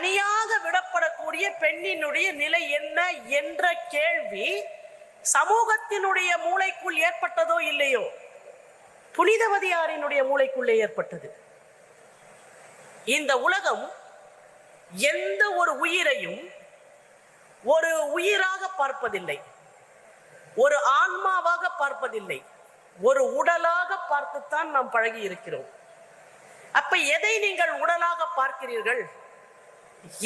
தனியாக விடப்படக்கூடிய பெண்ணினுடைய நிலை என்ன என்ற கேள்வி சமூகத்தினுடைய மூளைக்குள் ஏற்பட்டதோ இல்லையோ, புனிதவதியாரினுடைய மூளைக்குள்ளே ஏற்பட்டது. இந்த உலகம் எந்த ஒரு உயிரையும் ஒரு உயிராக பார்ப்பதில்லை, ஒரு ஆன்மாவாக பார்ப்பதில்லை, ஒரு உடலாக பார்த்துத்தான் நாம் பழகி இருக்கிறோம். அப்ப எதை நீங்கள் உடலாக பார்க்கிறீர்கள்?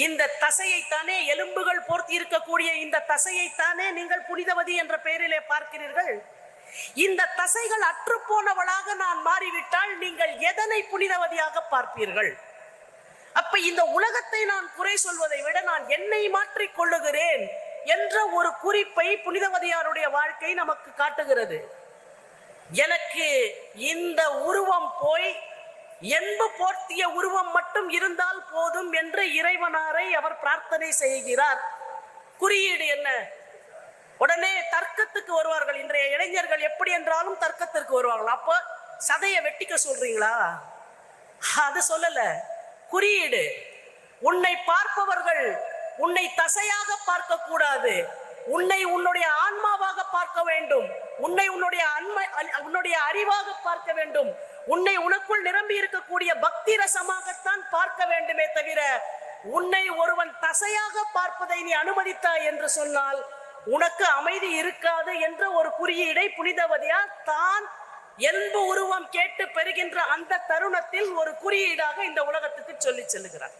இந்த தசையைத்தானே, எலும்புகள் போர்த்தி இருக்கக்கூடிய இந்த தசையைத்தானே நீங்கள் புனிதவதி என்ற பெயரிலே பார்க்கிறீர்கள். இந்த தசைகள் அற்றுப்போனவளாக நான் மாறிவிட்டால் நீங்கள் எதனை புனிதவதியாக பார்ப்பீர்கள்? அப்ப இந்த உலகத்தை நான் குறை சொல்வதை விட நான் என்னை மாற்றிக் கொள்ளுகிறேன் என்ற ஒரு குறிப்பை புனிதவதியாருடைய வாழ்க்கை நமக்கு காட்டுகிறது. எனக்கு இந்த உருவம் போய் என்பு போர்த்திய உருவம் மட்டும் இருந்தால் போதும் என்று இறைவனாரை அவர் பிரார்த்தனை செய்கிறார். குறியீடு என்ன? உடனே தர்க்கத்துக்கு வருவார்கள். இன்றைய இளைஞர்கள் எப்படி என்றாலும் தர்க்கத்திற்கு வருவார்கள். அப்போ சதையை வெட்டிக்க சொல்றீங்களா? அது சொல்லல. குறியீடு. உன்னை பார்ப்பவர்கள் உன்னை தசையாக பார்க்க கூடாது, உன்னை உன்னுடைய ஆன்மாவாக பார்க்க வேண்டும், உன்னை உன்னுடைய அறிவாக பார்க்க வேண்டும், உன்னை உனக்குள் நிரம்பி இருக்கக்கூடிய பக்தி ரசமாகத்தான் பார்க்க வேண்டுமே தவிர உன்னை ஒருவன் தசையாக பார்ப்பதை நீ அனுமதித்தாய் என்று சொன்னால் உனக்கு அமைதி இருக்காது என்ற ஒரு குறியீடை புனிதவதியார் தான் என்பு உருவம் கேட்டு பெறுகின்ற அந்த தருணத்தில் ஒரு குறியீடாக இந்த உலகத்துக்கு சொல்லி செல்லுகிறார்.